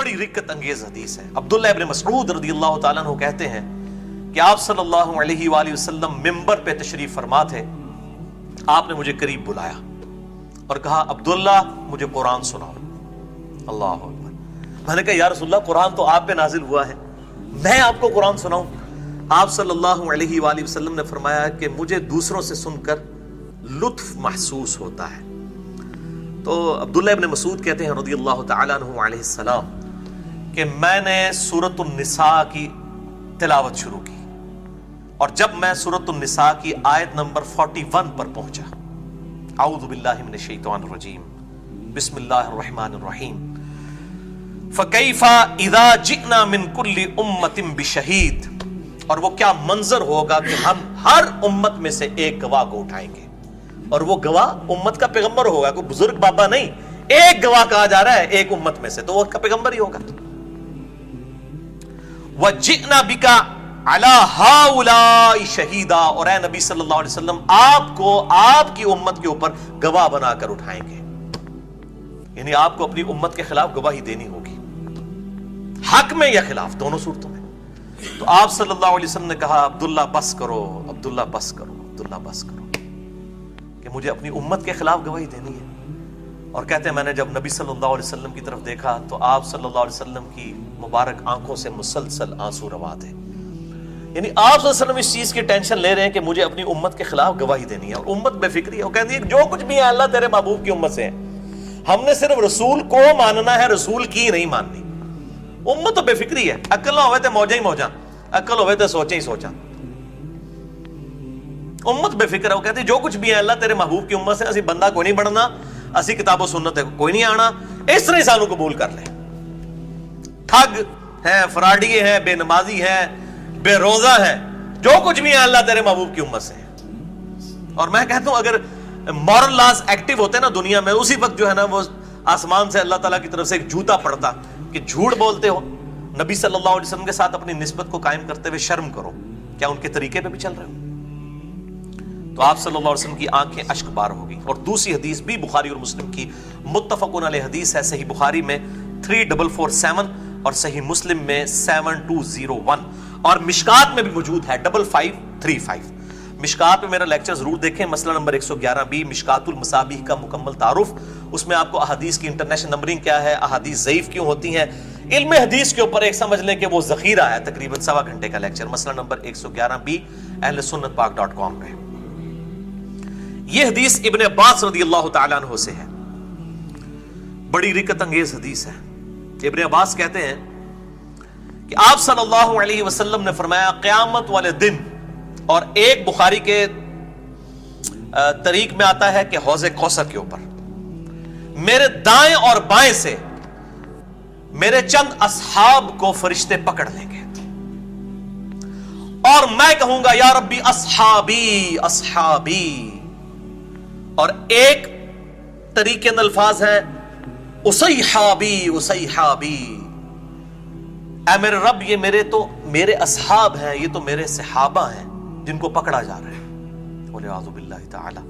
بڑی رکت انگیز حدیث ہے۔ عبداللہ ابن مسعود رضی اللہ تعالیٰ عنہ کہتے ہیں کہ آپ صلی اللہ علیہ وآلہ وسلم منبر پہ تشریف فرما تھے، آپ نے مجھے قریب بلایا اور کہا عبداللہ مجھے قرآن سناؤ۔ اللہ اکبر۔ میں نے کہا یا رسول اللہ قرآن تو آپ پہ نازل ہوا ہے، میں آپ کو قرآن سناؤں؟ آپ صلی اللہ علیہ وآلہ وسلم نے فرمایا کہ مجھے دوسروں سے سن کر لطف محسوس ہوتا ہے۔ تو عبداللہ ابن مسعود کہتے ہیں رضی اللہ تعالیٰ عنہ علیہ السلام کہ میں نے سورۃ النساء کی تلاوت شروع کی، اور جب میں سورۃ النساء کی آیت نمبر 41 پر پہنچا، اعوذ باللہ من الشیطان الرجیم بسم اللہ الرحمن الرحیم فَكَيْفَ إِذَا جِئْنَا مِن كُلِّ أُمَّةٍ بِشَهِيدٍ، اور وہ کیا منظر ہوگا کہ ہم ہر امت میں سے ایک گواہ کو اٹھائیں گے، اور وہ گواہ امت کا پیغمبر ہوگا، کوئی بزرگ بابا نہیں، ایک گواہ کہا جا رہا ہے ایک امت میں سے، تو وہ کا پیغمبر ہی ہوگا۔ وَجِئْنَا بِكَ عَلَى هَؤُلَاءِ شَهِيدًا، اور اے نبی صلی اللہ علیہ وسلم آپ کو آپ کی امت کے اوپر گواہ بنا کر اٹھائیں گے، یعنی آپ کو اپنی امت کے خلاف گواہی دینی ہوگی، حق میں یا خلاف، دونوں صورتوں میں۔ تو آپ صلی اللہ علیہ وسلم نے کہا عبداللہ بس کرو، عبداللہ بس کرو، عبداللہ بس کرو، کہ مجھے اپنی امت کے خلاف گواہی دینی ہے۔ اور کہتے ہیں میں نے جب نبی صلی اللہ علیہ وسلم کی طرف دیکھا تو آپ صلی اللہ علیہ وسلم کی مبارک آنکھوں سے مسلسل آنسو روا تھے، یعنی آپ صلی اللہ علیہ وسلم اس چیز کی ٹینشن لے رہے ہیں کہ مجھے اپنی امت کے خلاف گواہی دینی ہے، اور امت بے فکری ہے، وہ کہتی ہے جو کچھ بھی ہے اللہ تیرے محبوب کی امت سے ہے، ہم نے صرف رسول کو ماننا ہے، رسول کی نہیں ماننی۔ امت تو بے فکری ہے، عقل نہ ہوئے تے موجہ ہی موجہ، عقل ہوئے تے سوچے ہی سوچا۔ امت بے فکر ہے، وہ کہتی جو کچھ بھی ہے اللہ تیرے محبوب کی امت سے، اسی بندہ کوئی نہیں بننا، اسی کتاب و سنت کوئی نہیں آنا، اس طرح سانو قبول کر لے۔ ٹھگ ہے، فراڈی ہے، بے نمازی ہے، بے روزہ ہے، جو کچھ بھی ہے اللہ تیرے محبوب کی امت سے ہے۔ اور میں کہتا ہوں اگر مورل لاز ایکٹیو ہوتے نا دنیا میں، اسی وقت جو ہے نا وہ آسمان سے اللہ تعالیٰ کی طرف سے ایک جوتا پڑتا کہ جھوٹ بولتے ہو، نبی صلی اللہ علیہ وسلم کے ساتھ اپنی نسبت کو قائم کرتے ہوئے شرم کرو، کیا ان کے طریقے پہ بھی چل رہے ہو؟ تو آپ صلی اللہ علیہ وسلم کی آنکھیں اشک بار ہوگی۔ اور دوسری حدیث بھی بخاری اور مسلم کی متفقن علیہ حدیث ہے، صحیح بخاری میں 3447 اور صحیح مسلم میں 7201، اور مشکات میں بھی موجود ہے 5535۔ مشکات میں میرا لیکچر ضرور دیکھیں، مسئلہ نمبر 111B مشکات المصابیح کا مکمل تعارف، اس میں آپ کو احادیث کی انٹرنیشنل نمبرنگ کیا ہے، احادیث ضعیف کیوں ہوتی ہیں، علم حدیث کے اوپر ایک سمجھ لیں کہ وہ ذخیرہ ہے، تقریباً 1.25 گھنٹے کا لیکچر، مسئلہ نمبر 111B اہل سنت پاک.com پہ۔ یہ حدیث ابن عباس رضی اللہ تعالیٰ عنہ سے ہے، بڑی رکت انگیز حدیث ہے۔ ابن عباس کہتے ہیں کہ آپ صلی اللہ علیہ وسلم نے فرمایا قیامت والے دن، اور ایک بخاری کے طریق میں آتا ہے کہ حوض کوثر کے اوپر میرے دائیں اور بائیں سے میرے چند اصحاب کو فرشتے پکڑ لیں گے، اور میں کہوں گا یا ربی اصحابی اصحابی، اور ایک طریقے کے الفاظ ہیں اسیحابی اسیحابی، اے میرے رب یہ میرے اصحاب ہیں، یہ تو میرے صحابہ ہیں جن کو پکڑا جا رہا ہے، والعیاذ باللہ تعالی۔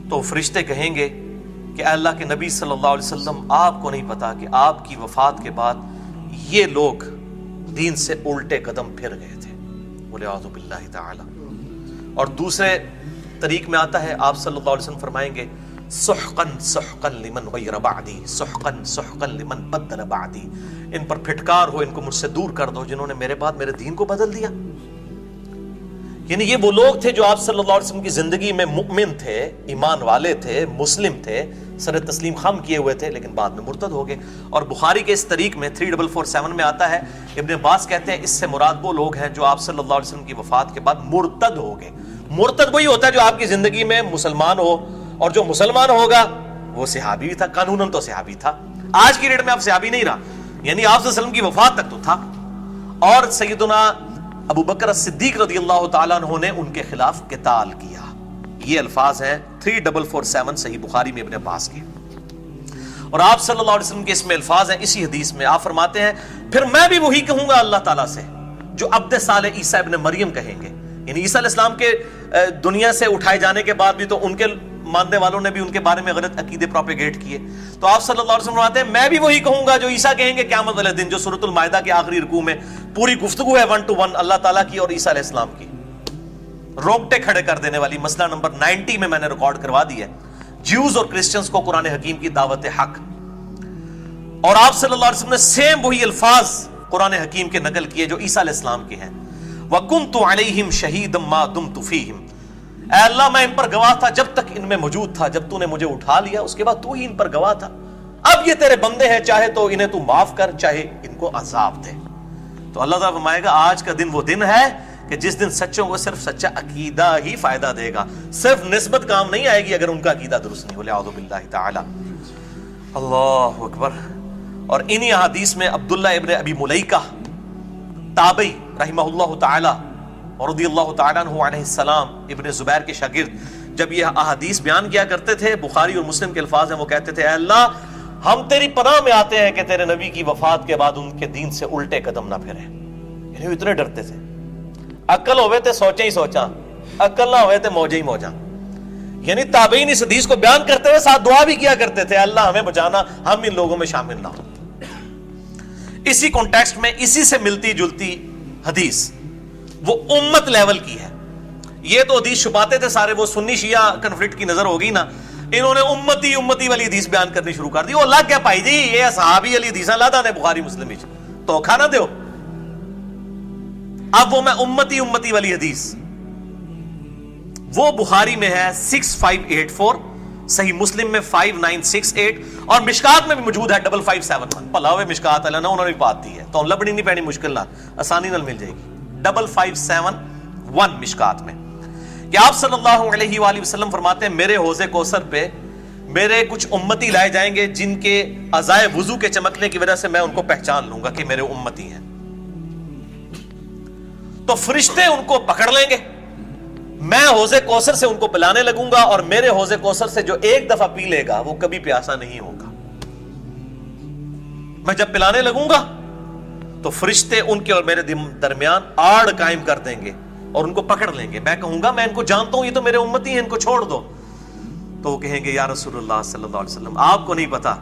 تو فرشتے کہیں گے کہ اے اللہ کے نبی صلی اللہ علیہ وسلم آپ کو نہیں پتا کہ آپ کی وفات کے بعد یہ لوگ دین سے الٹے قدم پھر گئے تھے، والعیاذ باللہ تعالی۔ اور دوسرے طریق میں آتا ہے آپ صلی اللہ علیہ وسلم فرمائیں گے سحقن سحقن لمن غیر بعدی، سحقن سحقن لمن بدل بعدی، ان پر پھٹکار ہو، ان کو مجھ سے دور کر دو جنہوں نے میرے بعد میرے دین کو بدل دیا۔ یعنی یہ وہ لوگ تھے جو آپ صلی اللہ علیہ وسلم کی زندگی میں مؤمن تھے، ایمان والے تھے، مسلم تھے، سر تسلیم خم کیے ہوئے تھے، لیکن بعد میں مرتد ہو گئے۔ اور بخاری کے اس طریق میں 3447 میں آتا ہے، ابن عباس کہتے ہیں اس سے مراد وہ لوگ ہیں جو آپ صلی اللہ علیہ وسلم کی وفات کے بعد مرتد ہو گئے۔ مرتد وہی ہوتا ہے جو آپ کی زندگی میں مسلمان ہو، اور جو مسلمان ہوگا وہ صحابی بھی تھا، قانوناً تو صحابی تھا، آج کی ڈیٹ میں آپ صحابی نہیں رہا، یعنی آپ صلی اللہ علیہ وسلم کی وفات تک تو تھا۔ اور سیدنا ابو بکر صدیق رضی اللہ تعالیٰ عنہ نے ان کے خلاف قتال کیا۔ یہ الفاظ ہیں 3447 صحیح بخاری میں ابن عباس کے۔ اور آپ صلی اللہ علیہ وسلم کے اس میں الفاظ ہیں، اسی حدیث میں آپ فرماتے ہیں پھر میں بھی وہی کہوں گا اللہ تعالیٰ سے جو عبد صالح عیسیٰ ابن مریم کہیں گے، یعنی عیسیٰ علیہ السلام کے دنیا سے اٹھائے جانے کے بعد بھی تو ان کے ماننے والوں نے بھی ان کے بارے میں غلط عقیدے پروپیگیٹ کیے. تو آپ صلی اللہ علیہ وسلم فرماتے ہیں میں بھی وہی کہوں گا جو عیسیٰ کہیں گے قیامت والے دن, جو سورۃ المائدہ کے آخری رکوع میں پوری گفتگو ہے 1 to 1 اللہ تعالیٰ کی اور عیسیٰ علیہ السلام کی, روکٹے کھڑے کر دینے والی. مسئلہ نمبر 90 میں نے ریکارڈ کروا دی ہے, جیوز اور کرسچنز کو قرآن حکیم کی دعوت حق. اور آپ صلی اللہ علیہ وسلم نے سیم وہی الفاظ قرآن حکیم کے نقل کیے جو عیسیٰ علیہ السلام کے ہیں. وَكُنْتُ عَلَيْهِمْ شَهِيدًا مَا دُمْتُ فِيهِمْ, اے اللہ میں ان پر گواہ تھا جب تک ان میں موجود تھا, جب تو نے مجھے اٹھا لیا اس کے بعد تو ہی ان پر گواہ تھا. اب یہ تیرے بندے ہیں, چاہے تو انہیں تو معاف کر, چاہے ان کو عذاب دے. تو اللہ تعالیٰ فرمائے گا آج کا دن وہ دن ہے کہ جس دن سچوں کو صرف سچا عقیدہ ہی فائدہ دے گا, صرف نسبت کام نہیں آئے گی اگر ان کا عقیدہ درست نہیں ہو. اعوذ باللہ تعالی. اللہ اکبر. اور انہی احادیث میں عبداللہ ابن ابی ملیکہ تابعی رحمہ اللہ تعالی اور رضی اللہ تعالیٰ عنہ علیہ السلام, ابن زبیر کے شاگرد, جب یہ احادیث بیان کیا کرتے تھے, بخاری اور مسلم کے الفاظ ہیں, وہ کہتے تھے اے اللہ ہم تیری پناہ میں آتے ہیں کہ تیرے نبی کی وفات کے بعد ان کے دین سے الٹے قدم نہ پھریں. یعنی وہ اتنے ڈرتے تھے, عقل ہوئے تھے سوچیں ہی سوچاں, عقل نہ ہوئے تھے موجیں ہی موجاں. یعنی تابعین اس حدیث کو بیان کرتے ہوئے ساتھ دعا بھی کیا کرتے تھے اللہ ہمیں بچانا, ہم ان لوگوں میں شامل نہ ہوں. اسی کانٹیکسٹ میں اسی سے ملتی جلتی حدیث وہ امت لیول کی ہے. یہ تو حدیث چھپاتے تھے سارے, وہ سنی شیعہ کنفلکٹ کی نظر ہوگی نا, انہوں نے امتی والی حدیث بیان کرنی شروع کر دی. وہ لگ گیا پائی جی یہ صحابی علی حدیثاں لادا نے بخاری مسلم وچ دھوکھا نہ دیو. اب وہ میں امتی والی حدیث وہ بخاری میں ہے 6584, صحیح مسلم میں 5968 اور مشکات میں بھی موجود ہے 5571. بھلا ہوئے مشکات والا نا, انہوں نے بھی بات دی ہے تو لبنی نہیں پینی مشکل نہ, آسانی نال مل جائے گی. 5571 مشکات میں کہ آپ صلی اللہ علیہ وآلہ وسلم فرماتے ہیں میرے حوض کوثر پہ میرے کچھ امتی لائے جائیں گے جن کے اعضائے وضو کے چمکنے کی وجہ سے میں ان کو پہچان لوں گا کہ میرے امتی ہیں. تو فرشتے ان کو پکڑ لیں گے, میں حوض کوثر سے ان کو پلانے لگوں گا, اور میرے حوض کوثر سے جو ایک دفعہ پی لے گا وہ کبھی پیاسا نہیں ہوگا. میں جب پلانے لگوں گا تو فرشتے ان کے اور میرے درمیان آڑ قائم کر دیں گے اور ان کو پکڑ لیں گے. میں کہوں گا میں ان کو جانتا ہوں, یہ تو میرے امتی ہیں, ان کو چھوڑ دو. تو وہ کہیں گے یا رسول اللہ صلی اللہ علیہ وسلم آپ کو نہیں پتا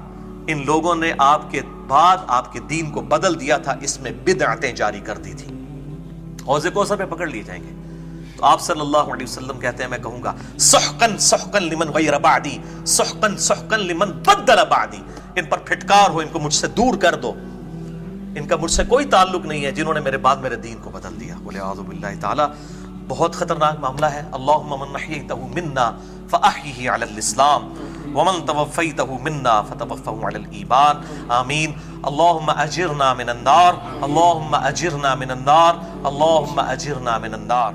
ان لوگوں نے آپ کے بعد آپ کے دین کو بدل دیا تھا, اس میں بدعتیں جاری کر دی تھی. حوض کوثر پہ پکڑ لیے جائیں گے. تو آپ صلی اللہ علیہ وسلم کہتے ہیں میں کہوں گا سحقن سحقن لمن غیر بعدی, سحقن سحقن لمن بدل بعدی, ان پر پھٹکار ہو, ان کو مجھ سے دور کر دو, ان کا مجھ سے کوئی تعلق نہیں ہے جنہوں نے میرے بعد میرے دین کو بدل دیا. والعیاذ باللہ تعالی. بہت خطرناک معاملہ ہے. اللہم من احییتہ منا فاحیہ علی الاسلام ومن توفیتہ منا فتوفہ علی الایمان. آمین. اللہم اجرنا من النار, اللہم اجرنا من النار, اللہم اجرنا من النار.